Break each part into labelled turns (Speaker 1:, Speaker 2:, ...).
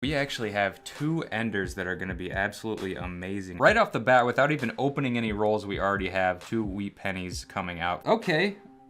Speaker 1: We actually have two enders that are going to be absolutely amazing. Right off the bat, without even opening any rolls, we already have two wheat pennies coming out.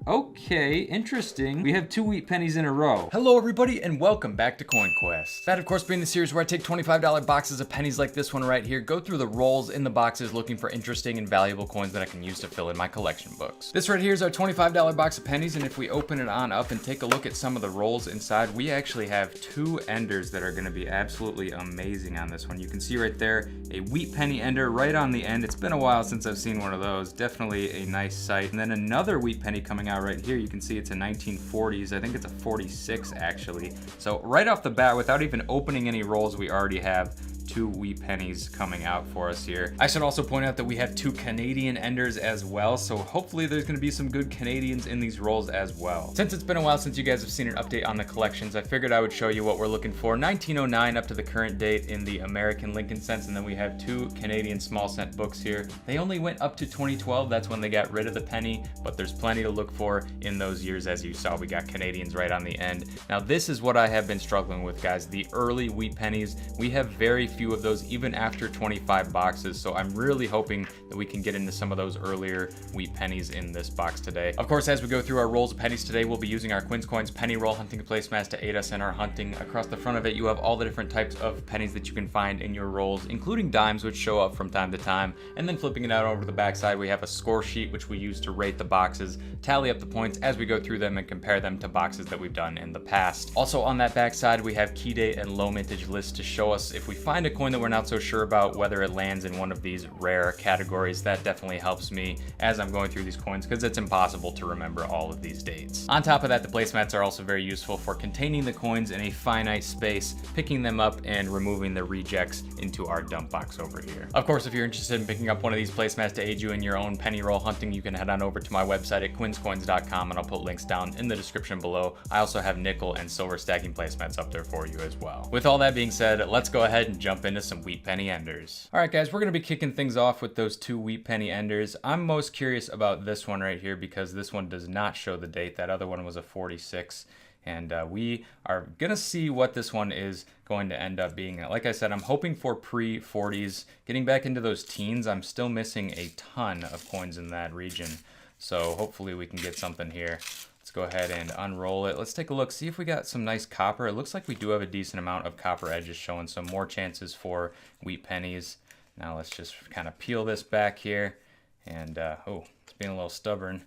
Speaker 1: Okay, interesting. We have two wheat pennies in a row. Hello everybody and welcome back to Coin Quest. That of course being the series where I take $25 boxes of pennies like this one right here, go through the rolls in the boxes looking for interesting and valuable coins that I can use to fill in my collection books. This right here is our $25 box of pennies, and if we open it on up and take a look at some of the rolls inside, we actually have two enders that are going to be absolutely amazing on this one. You can see right there a wheat penny ender right on the end. It's been a while since I've seen one of those. Definitely a nice sight. And then another wheat penny coming out right here. You can see it's a 1940s. I think it's a 46 actually. So right off the bat, without even opening any rolls, we already have two wheat pennies coming out for us here. I should also point out that we have two Canadian enders as well, so hopefully there's going to be some good Canadians in these rolls as well. Since it's been a while since you guys have seen an update on the collections, I figured I would show you what we're looking for 1909 up to the current date in the American Lincoln cents, and then we have two Canadian small cent books here. They only went up to 2012, that's when they got rid of the penny, but there's plenty to look for in those years. As you saw, we got Canadians right on the end. Now this is what I have been struggling with, guys, the early wheat pennies. We have very few of those even after 25 boxes, so I'm really hoping that we can get into some of those earlier wheat pennies in this box today. Of course, as we go through our rolls of pennies today, we'll be using our Quin Coins penny roll hunting placemats to aid us in our hunting. Across the front of it, you have all the different types of pennies that you can find in your rolls, including dimes, which show up from time to time. And then flipping it out over the back side, we have a score sheet, which we use to rate the boxes, tally up the points as we go through them, and compare them to boxes that we've done in the past. Also on that back side, we have key date and low mintage lists to show us if we find a coin that we're not so sure about, whether it lands in one of these rare categories. That definitely helps me as I'm going through these coins, because it's impossible to remember all of these dates. On top of that, the placemats are also very useful for containing the coins in a finite space, picking them up and removing the rejects into our dump box over here. Of course, if you're interested in picking up one of these placemats to aid you in your own penny roll hunting, you can head on over to my website at quinscoins.com, and I'll put links down in the description below. I also have nickel and silver stacking placemats up there for you as well. With all that being said, let's go ahead and jump into some wheat penny enders. All right, guys, we're gonna be kicking things off with those two wheat penny enders. I'm most curious about this one right here because this one does not show the date. That other one was a 46. And we are gonna see what this one is going to end up being. Like I said, I'm hoping for pre-40s. Getting back into those teens, I'm still missing a ton of coins in that region. So hopefully we can get something here. Let's go ahead and unroll it. Let's take a look, see if we got some nice copper. It looks like we do have a decent amount of copper edges, showing some more chances for wheat pennies. Now let's just kind of peel this back here. And, oh, it's being a little stubborn.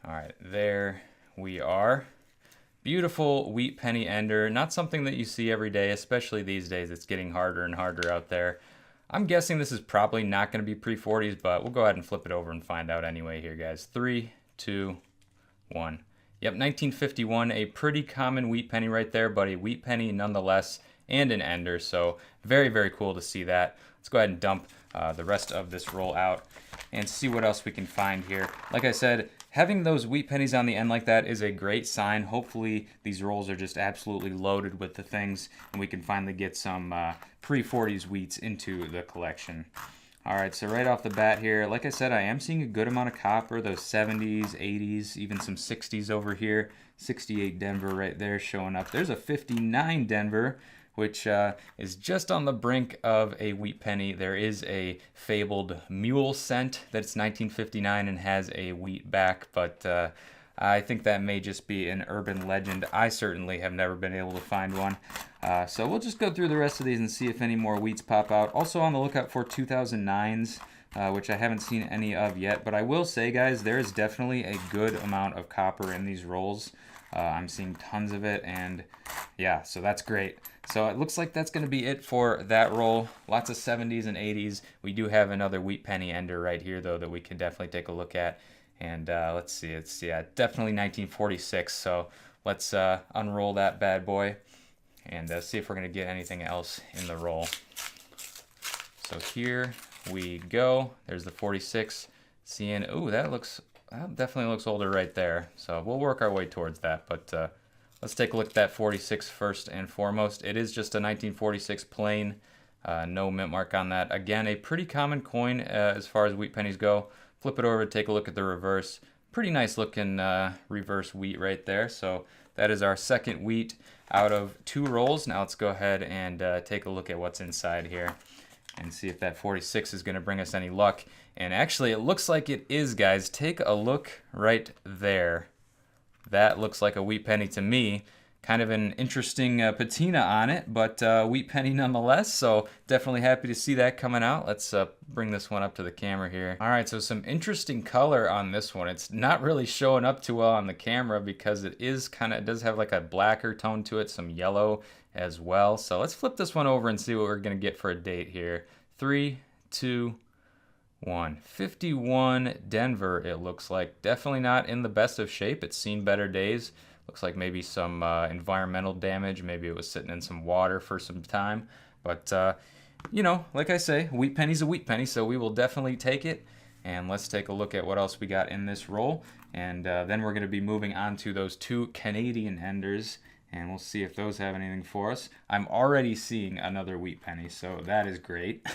Speaker 1: All right, there we are. Beautiful wheat penny ender. Not something that you see every day, especially these days. It's getting harder and harder out there. I'm guessing this is probably not going to be pre-40s, but we'll go ahead and flip it over and find out anyway here, guys. 3, 2, 1. Yep, 1951, a pretty common wheat penny right there, but a wheat penny nonetheless, and an ender, so very, very cool to see that. Let's go ahead and dump the rest of this roll out and see what else we can find here. Like I said, having those wheat pennies on the end like that is a great sign. Hopefully these rolls are just absolutely loaded with the things, and we can finally get some pre-40s wheats into the collection. All right, so right off the bat here, like I said, I am seeing a good amount of copper, those 70s, 80s, even some 60s over here. 68 Denver right there showing up. There's a 59 Denver, which is just on the brink of a wheat penny. There is a fabled mule cent that's 1959 and has a wheat back, but I think that may just be an urban legend. I certainly have never been able to find one. So we'll just go through the rest of these and see if any more wheats pop out. Also on the lookout for 2009s, which I haven't seen any of yet. But I will say, guys, there is definitely a good amount of copper in these rolls. I'm seeing tons of it, and yeah, so that's great. So it looks like that's going to be it for that roll. Lots of 70s and 80s. We do have another wheat penny ender right here, though, that we can definitely take a look at. And let's see, it's, yeah, definitely 1946. So let's unroll that bad boy and see if we're going to get anything else in the roll. So here we go. There's the 46. Seeing, ooh, that definitely looks older right there. So we'll work our way towards that. But let's take a look at that 46 first and foremost. It is just a 1946 plain, no mint mark on that. Again, a pretty common coin as far as wheat pennies go. Flip it over, take a look at the reverse. Pretty nice looking reverse wheat right there. So that is our second wheat out of 2 rolls. Now let's go ahead and take a look at what's inside here and see if that 46 is going to bring us any luck. And actually, it looks like it is, guys. Take a look right there. That looks like a wheat penny to me. Kind of an interesting patina on it, but wheat penny nonetheless, so definitely happy to see that coming out. Let's bring this one up to the camera here. All right, so some interesting color on this one. It's not really showing up too well on the camera because it does have like a blacker tone to it, some yellow as well. So let's flip this one over and see what we're gonna get for a date here. 3, 2, 1. 51 Denver, it looks like. Definitely not in the best of shape. It's seen better days. Looks like maybe some environmental damage. Maybe it was sitting in some water for some time. But, you know, like I say, wheat penny's a wheat penny, so we will definitely take it. And let's take a look at what else we got in this roll. And then we're going to be moving on to those 2 Canadian enders. And we'll see if those have anything for us. I'm already seeing another wheat penny, so that is great.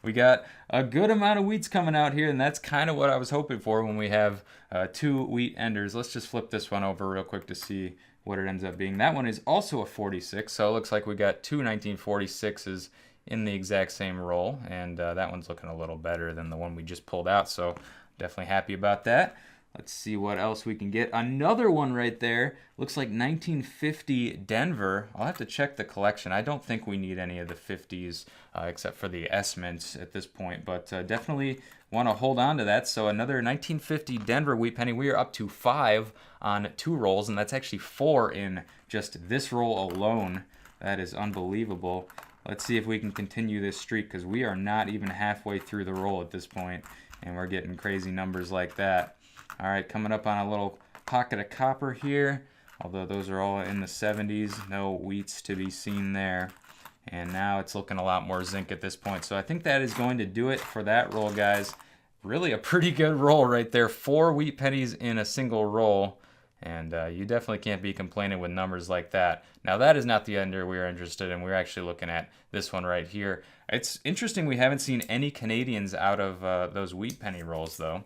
Speaker 1: We got a good amount of wheats coming out here, and that's kind of what I was hoping for when we have 2 wheat enders. Let's just flip this one over real quick to see what it ends up being. That one is also a 46, so it looks like we got 2 1946s in the exact same roll, and that one's looking a little better than the one we just pulled out, so definitely happy about that. Let's see what else we can get. Another one right there. Looks like 1950 Denver. I'll have to check the collection. I don't think we need any of the 50s except for the S mints at this point, but definitely want to hold on to that. So another 1950 Denver wheat penny. We are up to 5 on 2 rolls, and that's actually 4 in just this roll alone. That is unbelievable. Let's see if we can continue this streak because we are not even halfway through the roll at this point, and we're getting crazy numbers like that. All right, coming up on a little pocket of copper here, although those are all in the 70s. No wheats to be seen there. And now it's looking a lot more zinc at this point. So I think that is going to do it for that roll, guys. Really a pretty good roll right there. 4 wheat pennies in a single roll. And you definitely can't be complaining with numbers like that. Now that is not the ender we're interested in. We're actually looking at this one right here. It's interesting we haven't seen any Canadians out of those wheat penny rolls though.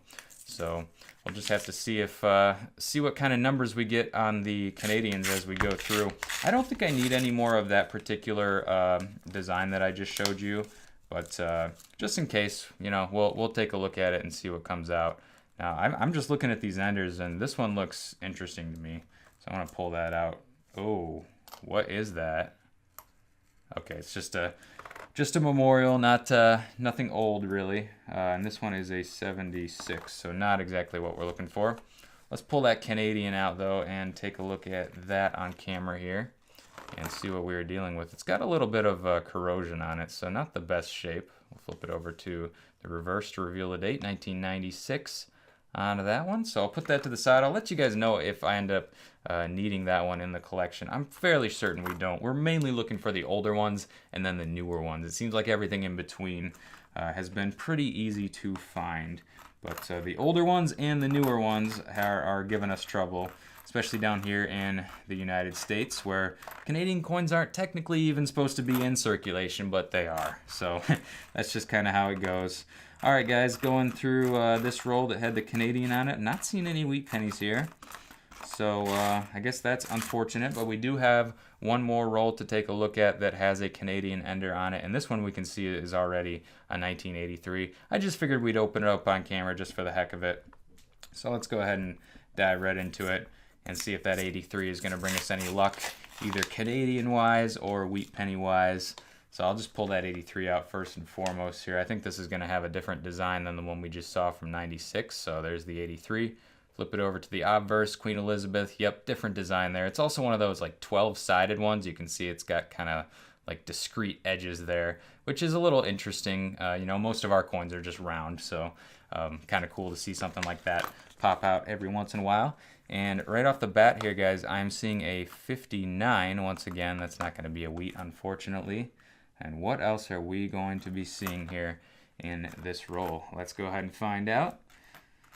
Speaker 1: So we'll just have to see what kind of numbers we get on the Canadians as we go through. I don't think I need any more of that particular design that I just showed you, but just in case, you know, we'll take a look at it and see what comes out. Now I'm just looking at these enders, and this one looks interesting to me, so I want to pull that out. Oh, what is that? Okay, it's just a memorial, not nothing old really. And this one is a 76, so not exactly what we're looking for. Let's pull that Canadian out though and take a look at that on camera here and see what we were dealing with. It's got a little bit of corrosion on it, so not the best shape. We'll flip it over to the reverse to reveal the date, 1996 onto that one. So I'll put that to the side. I'll let you guys know if I end up needing that one in the collection. I'm fairly certain we don't. We're mainly looking for the older ones and then the newer ones. It seems like everything in between has been pretty easy to find. But the older ones and the newer ones are giving us trouble, especially down here in the United States, where Canadian coins aren't technically even supposed to be in circulation, but they are. So that's just kind of how it goes. All right, guys, going through this roll that had the Canadian on it. Not seeing any wheat pennies here. So I guess that's unfortunate, but we do have one more roll to take a look at that has a Canadian ender on it, and this one we can see is already a 1983. I just figured we'd open it up on camera just for the heck of it. So let's go ahead and dive right into it and see if that 83 is going to bring us any luck, either Canadian-wise or wheat penny-wise. So I'll just pull that 83 out first and foremost here. I think this is going to have a different design than the one we just saw from 96. So there's the 83. Flip it over to the obverse, Queen Elizabeth. Yep, different design there. It's also one of those like 12-sided ones. You can see it's got kind of like discrete edges there, which is a little interesting. You know, most of our coins are just round, so kind of cool to see something like that pop out every once in a while. And right off the bat here, guys, I'm seeing a 59. Once again, that's not going to be a wheat, unfortunately. And what else are we going to be seeing here in this roll? Let's go ahead and find out.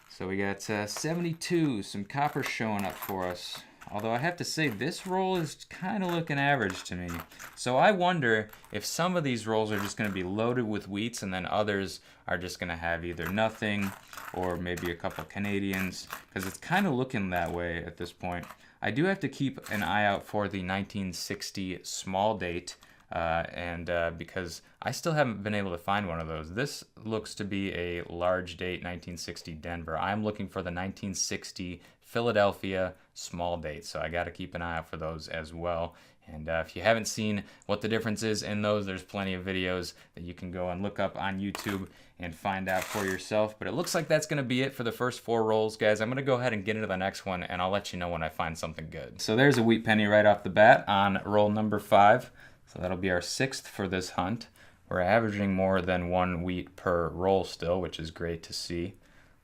Speaker 1: So we got 72, some copper showing up for us. Although I have to say this roll is kind of looking average to me. So I wonder if some of these rolls are just going to be loaded with wheats and then others are just going to have either nothing or maybe a couple Canadians, because it's kind of looking that way at this point. I do have to keep an eye out for the 1960 small date, because I still haven't been able to find one of those. This looks to be a large date 1960 Denver. I'm looking for the 1960 Philadelphia small date, so I got to keep an eye out for those as well. And if you haven't seen what the difference is in those, there's plenty of videos that you can go and look up on YouTube and find out for yourself. But it looks like that's going to be it for the first 4 rolls, guys. I'm going to go ahead and get into the next one, and I'll let you know when I find something good. So there's a wheat penny right off the bat on roll number 5. So that'll be our 6th for this hunt. We're averaging more than 1 wheat per roll still, which is great to see.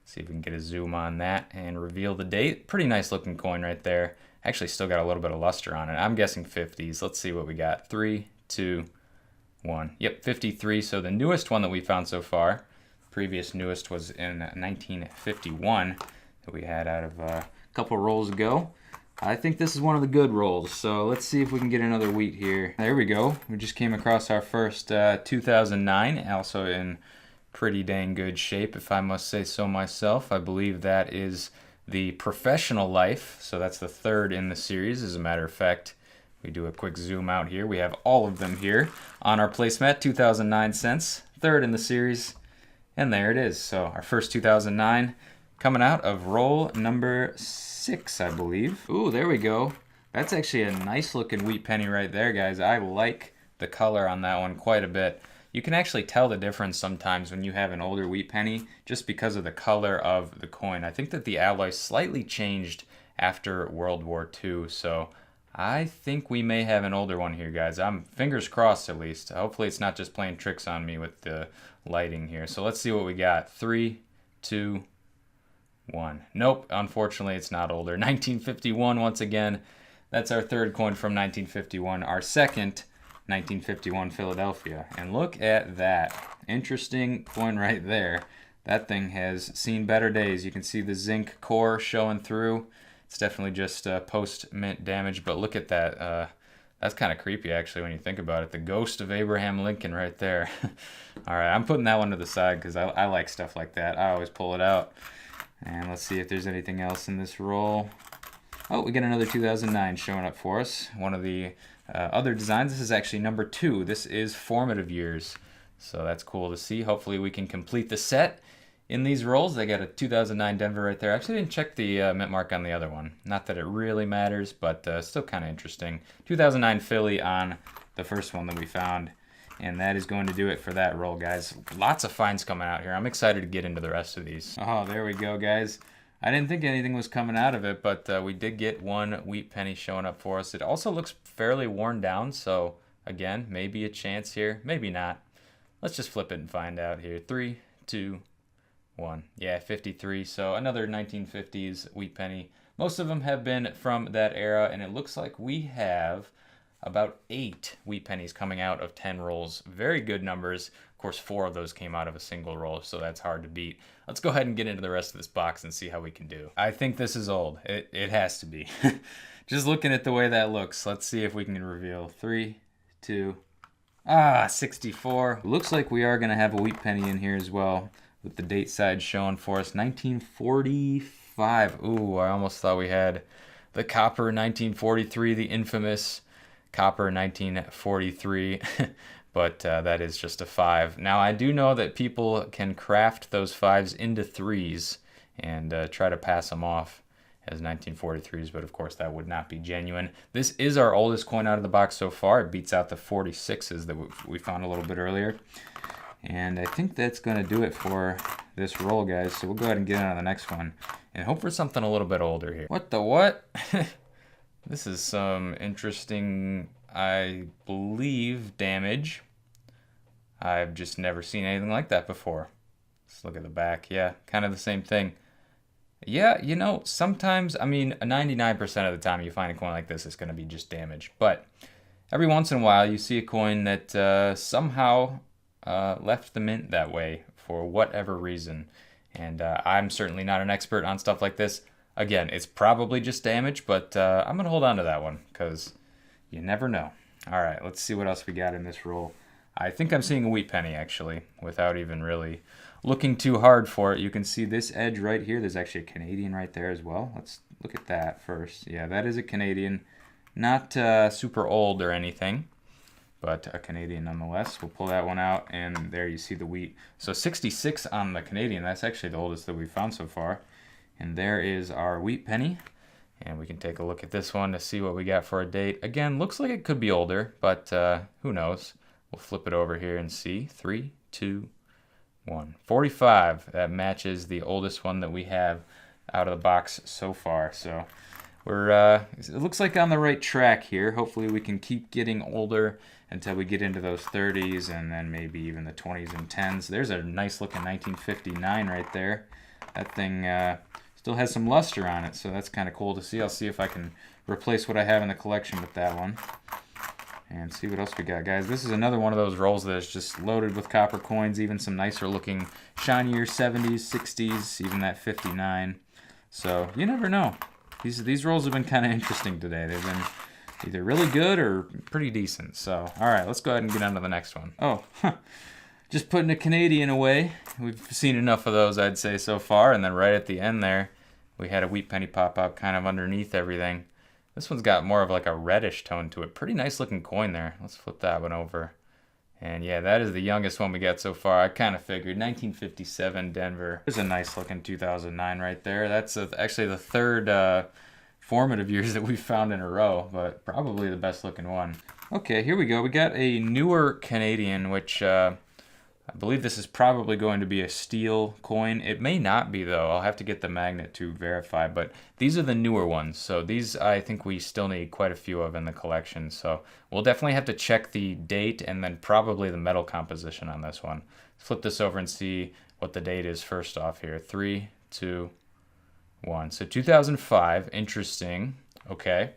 Speaker 1: Let's see if we can get a zoom on that and reveal the date. Pretty nice looking coin right there. Actually still got a little bit of luster on it. I'm guessing 50s. Let's see what we got. 3, 2, 1. Yep, 53. So the newest one that we found so far. Previous newest was in 1951 that we had out of a couple rolls ago. I think this is one of the good rolls. So let's see if we can get another wheat here. There we go. We just came across our first 2009, also in pretty dang good shape, if I must say so myself. I believe that is the Professional Life, so that's the 3rd in the series. As a matter of fact, we do a quick zoom out here. We have all of them here on our placemat, 2009 cents, 3rd in the series, and there it is. So our first 2009 coming out of roll number 6, I believe. Ooh, there we go. That's actually a nice looking wheat penny right there, guys. I like the color on that one quite a bit. You can actually tell the difference sometimes when you have an older wheat penny just because of the color of the coin. I think that the alloy slightly changed after World War II, so I think we may have an older one here, guys. I'm fingers crossed at least. Hopefully it's not just playing tricks on me with the lighting here. So let's see what we got. 3, 2, 1. Nope, unfortunately it's not older. 1951 once again. That's our 3rd coin from 1951. Our 2nd 1951 Philadelphia. And look at that. Interesting coin right there. That thing has seen better days. You can see the zinc core showing through. It's definitely just post-mint damage, but look at that. That's kind of creepy actually when you think about it. The ghost of Abraham Lincoln right there. All right, I'm putting that one to the side because I like stuff like that. I always pull it out. And let's see if there's anything else in this roll. Oh, we got another 2009 showing up for us. One of the other designs. This is actually number 2. This is formative years. So that's cool to see. Hopefully we can complete the set in these rolls. They got a 2009 Denver right there. Actually didn't check the mint mark on the other one. Not that it really matters, but still kind of interesting. 2009 Philly on the first one that we found. And that is going to do it for that roll, guys. Lots of finds coming out here. I'm excited to get into the rest of these. Oh, there we go, guys. I didn't think anything was coming out of it, but we did get 1 wheat penny showing up for us. It also looks fairly worn down, so again, maybe a chance here, maybe not. Let's just flip it and find out here. 3, 2, 1. Yeah, 53, so another 1950s wheat penny. Most of them have been from that era, and it looks like we have about 8 wheat pennies coming out of 10 rolls. Very good numbers. Of course, 4 of those came out of a single roll, so that's hard to beat. Let's go ahead and get into the rest of this box and see how we can do. I think this is old. It has to be. Just looking at the way that looks, let's see if we can reveal. 3, 2, 64. Looks like we are going to have a wheat penny in here as well, with the date side showing for us. 1945. Ooh, I almost thought we had the copper 1943, the infamous copper 1943. But that is just a 5. Now, I do know that people can craft those 5s into 3s and try to pass them off as 1943s, but of course that would not be genuine. This is our oldest coin out of the box so far. It beats out the 46s that we found a little bit earlier. And I think that's going to do it for this roll, guys. So we'll go ahead and get on the next one and hope for something a little bit older here. What the what? This is some interesting, I believe, damage. I've just never seen anything like that before. Let's look at the back. Yeah, kind of the same thing. Yeah, you know, sometimes, I mean, 99% of the time you find a coin like this, it's going to be just damage. But every once in a while, you see a coin that somehow left the mint that way for whatever reason. And I'm certainly not an expert on stuff like this. Again, it's probably just damage, but I'm going to hold on to that one because you never know. All right, let's see what else we got in this roll. I think I'm seeing a wheat penny, actually, without even really looking too hard for it. You can see this edge right here. There's actually a Canadian right there as well. Let's look at that first. Yeah, that is a Canadian. Not super old or anything, but a Canadian nonetheless. We'll pull that one out, and there you see the wheat. So 66 on the Canadian. That's actually the oldest that we've found so far. And there is our wheat penny. And we can take a look at this one to see what we got for a date. Again, looks like it could be older, but who knows? We'll flip it over here and see. 3, 2, 1. 45. That matches the oldest one that we have out of the box so far. So we're it looks like on the right track here. Hopefully we can keep getting older until we get into those 30s and then maybe even the 20s and 10s. There's a nice looking 1959 right there. That thing still has some luster on it, so that's kind of cool to see. I'll see if I can replace what I have in the collection with that one. And see what else we got, guys. This is another one of those rolls that is just loaded with copper coins, even some nicer looking, shinier 70s, 60s, even that 59. So you never know. These rolls have been kind of interesting today. They've been either really good or pretty decent. So, all right, let's go ahead and get on to the next one. Oh, just putting a Canadian away. We've seen enough of those, I'd say, so far. And then right at the end there, we had a wheat penny pop up kind of underneath everything. This one's got more of like a reddish tone to it. Pretty nice looking coin there. Let's flip that one over. And yeah, that is the youngest one we got so far. I kind of figured 1957 Denver. There's a nice looking 2009 right there. That's actually the third formative years that we've found in a row, but probably the best looking one. Okay, here we go. We got a newer Canadian, which I believe this is probably going to be a steel coin. It may not be, though. I'll have to get the magnet to verify, but these are the newer ones. So these I think we still need quite a few of in the collection. So we'll definitely have to check the date and then probably the metal composition on this one. Flip this over and see what the date is first off here. 3, 2, 1. So 2005. Interesting. Okay.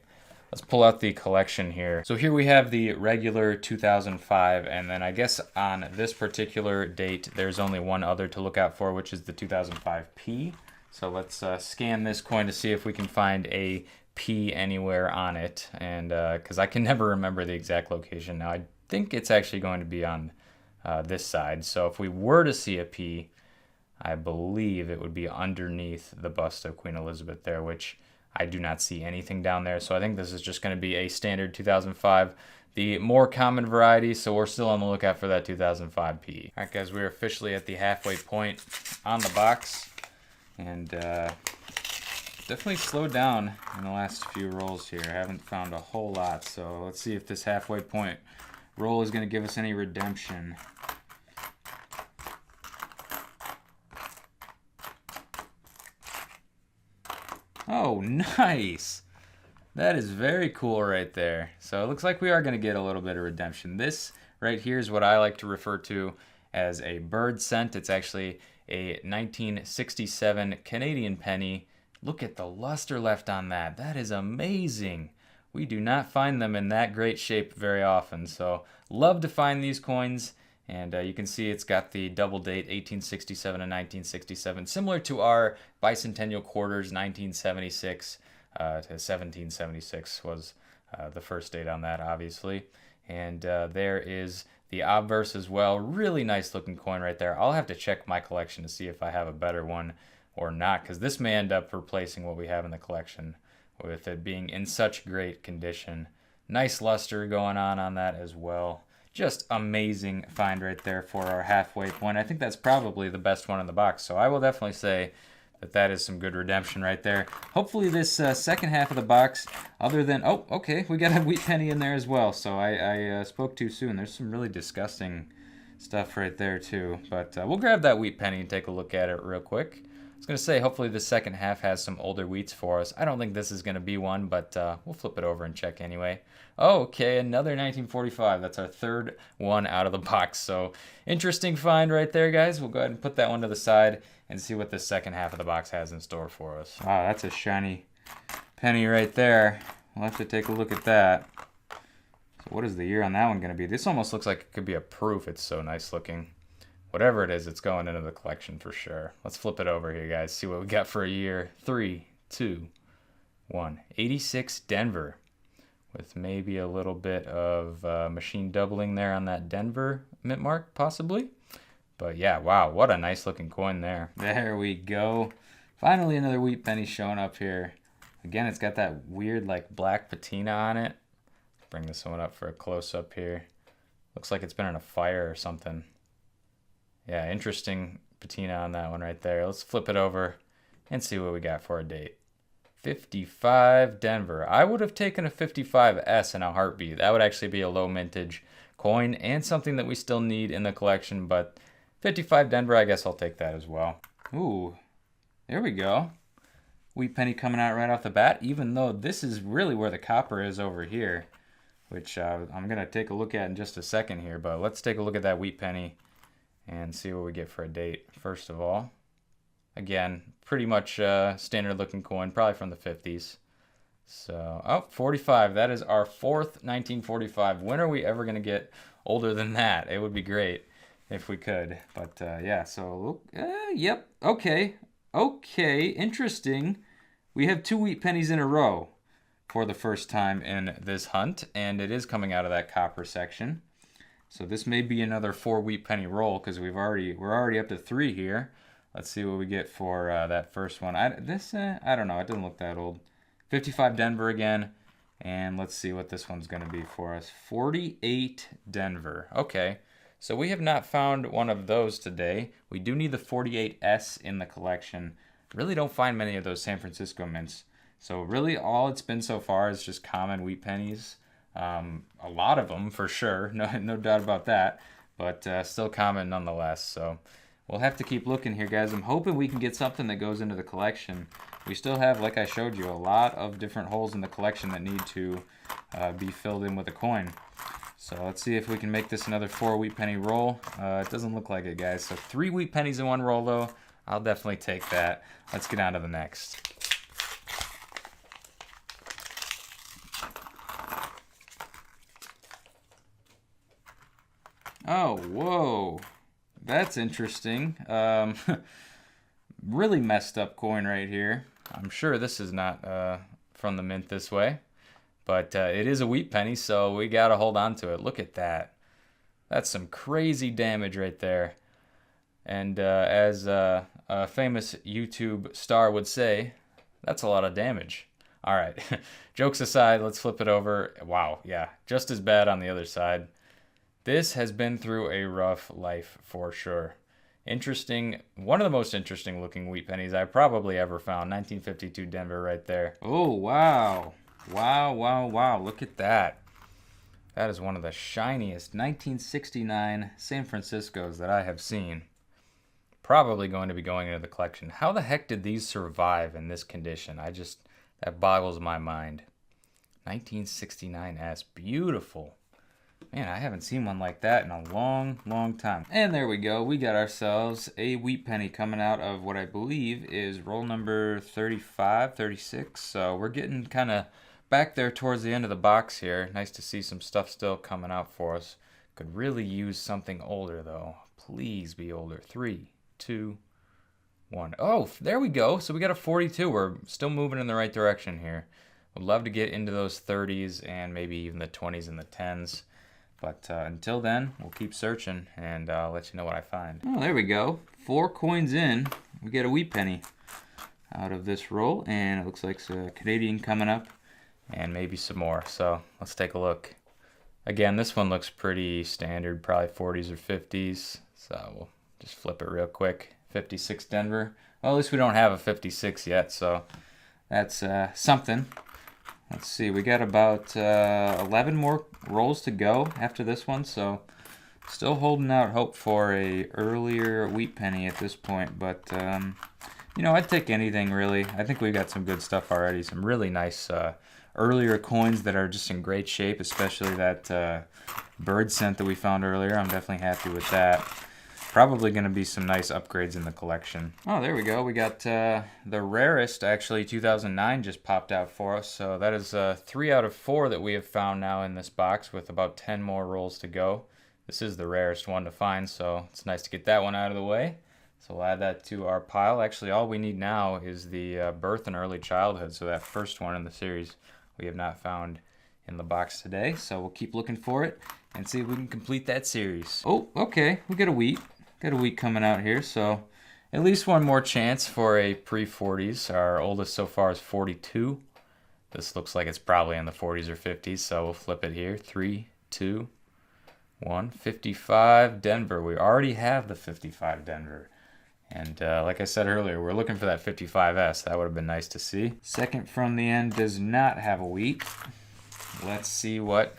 Speaker 1: Let's pull out the collection here. So here we have the regular 2005, and then I guess on this particular date, there's only one other to look out for, which is the 2005P. So let's scan this coin to see if we can find a P anywhere on it, and because I can never remember the exact location. Now I think it's actually going to be on this side. So if we were to see a P, I believe it would be underneath the bust of Queen Elizabeth there, which I do not see anything down there, so I think this is just going to be a standard 2005, the more common variety, so we're still on the lookout for that 2005P. All right, guys, we're officially at the halfway point on the box, and definitely slowed down in the last few rolls here. I haven't found a whole lot, so let's see if this halfway point roll is going to give us any redemption. Oh, nice. That is very cool right there. So it looks like we are going to get a little bit of redemption. This right here is what I like to refer to as a bird cent. It's actually a 1967 Canadian penny. Look at the luster left on that. That is amazing. We do not find them in that great shape very often. So love to find these coins. And you can see it's got the double date, 1867 and 1967, similar to our bicentennial quarters, 1976 to 1776 was the first date on that, obviously. And there is the obverse as well. Really nice looking coin right there. I'll have to check my collection to see if I have a better one or not, because this may end up replacing what we have in the collection with it being in such great condition. Nice luster going on that as well. Just amazing find right there for our halfway point. I think that's probably the best one in the box. So I will definitely say that that is some good redemption right there. Hopefully this second half of the box, other than, oh, okay, we got a wheat penny in there as well. So I spoke too soon. There's some really disgusting stuff right there too. But we'll grab that wheat penny and take a look at it real quick. I was going to say, hopefully the second half has some older wheats for us. I don't think this is going to be one, but we'll flip it over and check anyway. Oh, okay, another 1945. That's our third one out of the box. So interesting find right there, guys. We'll go ahead and put that one to the side and see what the second half of the box has in store for us. Wow, that's a shiny penny right there. We'll have to take a look at that. So what is the year on that one going to be? This almost looks like it could be a proof. It's so nice looking. Whatever it is, it's going into the collection for sure. Let's flip it over here, guys. See what we got for a year. 3, 2, 1. 86 Denver. with maybe a little bit of machine doubling there on that Denver mint mark, possibly. But yeah, wow, what a nice looking coin there. There we go. Finally another wheat penny showing up here. Again, it's got that weird like black patina on it. Bring this one up for a close-up here. Looks like it's been in a fire or something. Yeah, interesting patina on that one right there. Let's flip it over and see what we got for a date. 55 Denver. I would have taken a 55S in a heartbeat. That would actually be a low mintage coin and something that we still need in the collection, but 55 Denver, I guess I'll take that as well. Ooh, there we go. Wheat penny coming out right off the bat, even though this is really where the copper is over here, which I'm going to take a look at in just a second here, but let's take a look at that wheat penny and see what we get for a date. First of all, again, pretty much standard looking coin, probably from the 50s. So, oh, 45. That is our fourth 1945. When are we ever going to get older than that? It would be great if we could. But yeah, so, yep, okay. Okay, interesting. We have 2 wheat pennies in a row for the first time in this hunt, and it is coming out of that copper section. So this may be another 4 wheat penny roll because we're already up to 3 here. Let's see what we get for that first one. I don't know. It doesn't look that old. 55 Denver again, and let's see what this one's going to be for us. 48 Denver. Okay, so we have not found one of those today. We do need the 48S in the collection. Really don't find many of those San Francisco mints. So really all it's been so far is just common wheat pennies. A lot of them for sure, no doubt about that, but still common nonetheless. So we'll have to keep looking here, guys. I'm hoping we can get something that goes into the collection. We still have, like I showed you, a lot of different holes in the collection that need to be filled in with a coin. So let's see if we can make this another 4 wheat penny roll. It doesn't look like it, guys. So 3 wheat pennies in one roll, though. I'll definitely take that. Let's get on to the next. Oh, whoa. That's interesting. Really messed up coin right here. I'm sure this is not from the mint this way. But it is a wheat penny, so we got to hold on to it. Look at that. That's some crazy damage right there. And as a famous YouTube star would say, that's a lot of damage. All right, jokes aside, let's flip it over. Wow, yeah, just as bad on the other side. This has been through a rough life for sure. Interesting, one of the most interesting looking wheat pennies I've probably ever found. 1952 Denver right there. Oh, wow. Wow, wow, wow, look at that. That is one of the shiniest 1969 San Franciscos that I have seen. Probably going to be going into the collection. How the heck did these survive in this condition? That boggles my mind. 1969S, beautiful. Man, I haven't seen one like that in a long, long time. And there we go. We got ourselves a wheat penny coming out of what I believe is roll number 35, 36. So we're getting kind of back there towards the end of the box here. Nice to see some stuff still coming out for us. Could really use something older, though. Please be older. 3, 2, 1. Oh, there we go. So we got a 42. We're still moving in the right direction here. Would love to get into those 30s and maybe even the 20s and the 10s. But until then, we'll keep searching, and I'll let you know what I find. Oh, there we go. 4 coins in. We get a wheat penny out of this roll, and it looks like a Canadian coming up, and maybe some more. So let's take a look. Again, this one looks pretty standard, probably 40s or 50s. So we'll just flip it real quick. 56 Denver. Well, at least we don't have a 56 yet, so that's something. Let's see, we got about 11 more rolls to go after this one, so still holding out hope for a earlier wheat penny at this point, but you know, I'd take anything really. I think we've got some good stuff already, some really nice earlier coins that are just in great shape, especially that bird scent that we found earlier. I'm definitely happy with that. Probably going to be some nice upgrades in the collection. Oh, there we go. We got the rarest, actually, 2009 just popped out for us. So that is 3 out of 4 that we have found now in this box with about 10 more rolls to go. This is the rarest one to find, so it's nice to get that one out of the way. So we'll add that to our pile. Actually, all we need now is the birth and early childhood. So that first one in the series we have not found in the box today. So we'll keep looking for it and see if we can complete that series. Oh, okay, we got a wheat. Got a wheat coming out here, so at least one more chance for a pre-40s. Our oldest so far is 42. This looks like it's probably in the 40s or 50s, so we'll flip it here. 3, 2, 1. 55 Denver. We already have the 55 Denver. And like I said earlier, we're looking for that 55S. That would have been nice to see. Second from the end does not have a wheat. Let's see what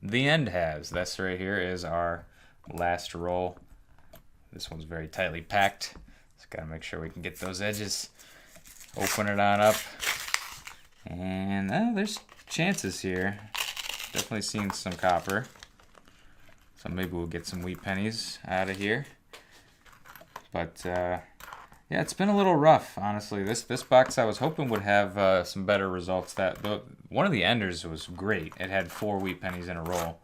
Speaker 1: the end has. This right here is our last roll. This one's very tightly packed. Just gotta make sure we can get those edges. Open it on up. And there's chances here. Definitely seeing some copper. So maybe we'll get some wheat pennies out of here. But yeah, it's been a little rough, honestly. This box I was hoping would have some better results. One of the enders was great. It had 4 wheat pennies in a roll,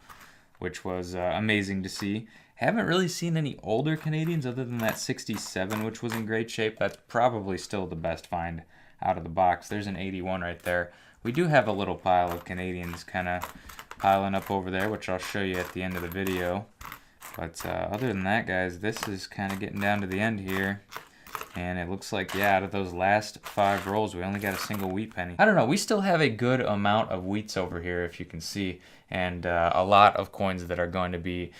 Speaker 1: which was amazing to see. Haven't really seen any older Canadians other than that 67, which was in great shape. That's probably still the best find out of the box. There's an 81 right there. We do have a little pile of Canadians kind of piling up over there, which I'll show you at the end of the video. But other than that, guys, this is kind of getting down to the end here. And it looks like, yeah, out of those last 5 rolls, we only got a single wheat penny. I don't know, we still have a good amount of wheats over here, if you can see, and a lot of coins that are going to be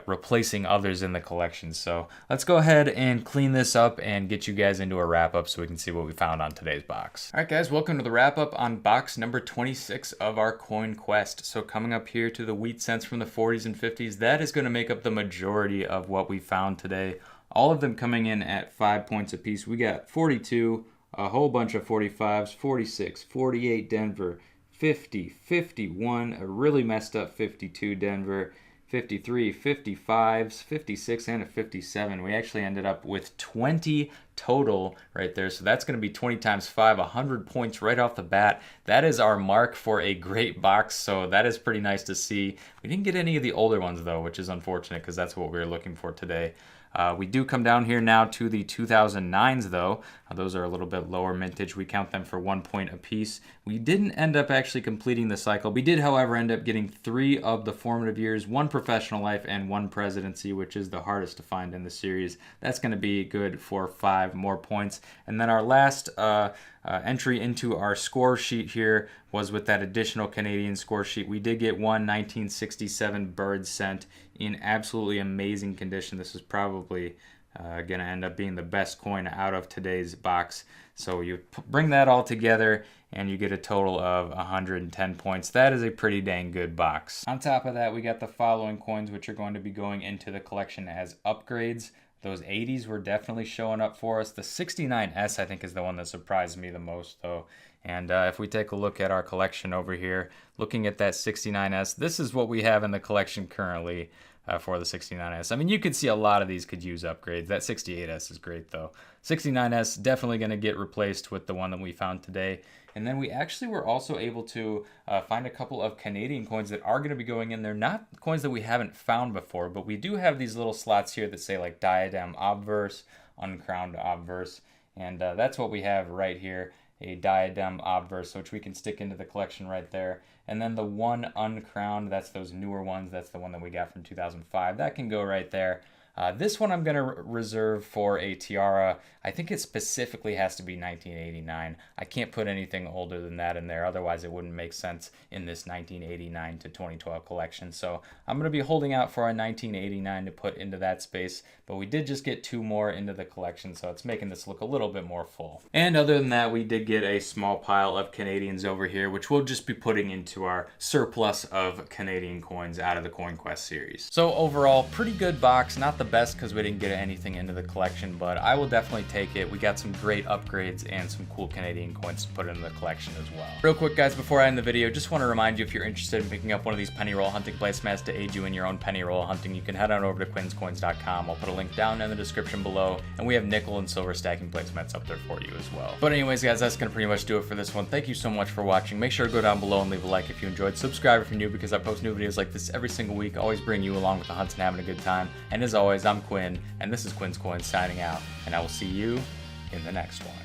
Speaker 1: replacing others in the collection. So let's go ahead and clean this up and get you guys into a wrap-up so we can see what we found on today's box. All right, guys, welcome to the wrap-up on box number 26 of our coin quest. So coming up here to the wheat cents from the 40s and 50s, that is going to make up the majority of what we found today. All of them coming in at 5 points apiece. We got 42, a whole bunch of 45s, 46, 48 Denver, 50, 51, a really messed up 52 Denver, 53, 55s, 56, and a 57. We actually ended up with 20 total right there. So that's going to be 20 times 5, 100 points right off the bat. That is our mark for a great box. So that is pretty nice to see. We didn't get any of the older ones though, which is unfortunate because that's what we were looking for today. We do come down here now to the 2009s though. Those are a little bit lower mintage. We count them for 1 point apiece. We didn't end up actually completing the cycle. We did, however, end up getting 3 of the formative years, 1 professional life, and 1 presidency, which is the hardest to find in the series. That's going to be good for 5 more points. And then our last entry into our score sheet here was with that additional Canadian score sheet. We did get 1 1967 bird cent in absolutely amazing condition. This is probably going to end up being the best coin out of today's box. So you bring that all together and you get a total of 110 points. That is a pretty dang good box. On top of that, we got the following coins, which are going to be going into the collection as upgrades. Those 80s were definitely showing up for us. The 69S, I think, is the one that surprised me the most, though. And if we take a look at our collection over here, looking at that 69S, this is what we have in the collection currently for the 69S. I mean, you could see a lot of these could use upgrades. That 68S is great, though. 69S definitely going to get replaced with the one that we found today. And then we actually were also able to find a couple of Canadian coins that are going to be going in there. Not coins that we haven't found before, but we do have these little slots here that say like diadem obverse, uncrowned obverse. And that's what we have right here, a diadem obverse, which we can stick into the collection right there. And then the 1 uncrowned, that's those newer ones. That's the one that we got from 2005. That can go right there. This one I'm going to reserve for a tiara. I think it specifically has to be 1989. I can't put anything older than that in there, otherwise it wouldn't make sense in this 1989 to 2012 collection. So I'm going to be holding out for a 1989 to put into that space, but we did just get 2 more into the collection, so it's making this look a little bit more full. And other than that, we did get a small pile of Canadians over here, which we'll just be putting into our surplus of Canadian coins out of the Coin Quest series. So overall, pretty good box. Not the best because we didn't get anything into the collection, but I will definitely take it. We got some great upgrades and some cool Canadian coins to put in the collection as well. Real quick, guys, before I end the video, just want to remind you, if you're interested in picking up one of these penny roll hunting placemats to aid you in your own penny roll hunting, you can head on over to quinscoins.com. I'll put a link down in the description below, and we have nickel and silver stacking placemats up there for you as well. But anyways, guys, that's gonna pretty much do it for this one. Thank you so much for watching. Make sure to go down below and leave a like if you enjoyed. Subscribe if you're new, because I post new videos like this every single week, always bring you along with the hunts and having a good time. And as always, I'm Quinn, and this is Quin's Coins signing out, and I will see you in the next one.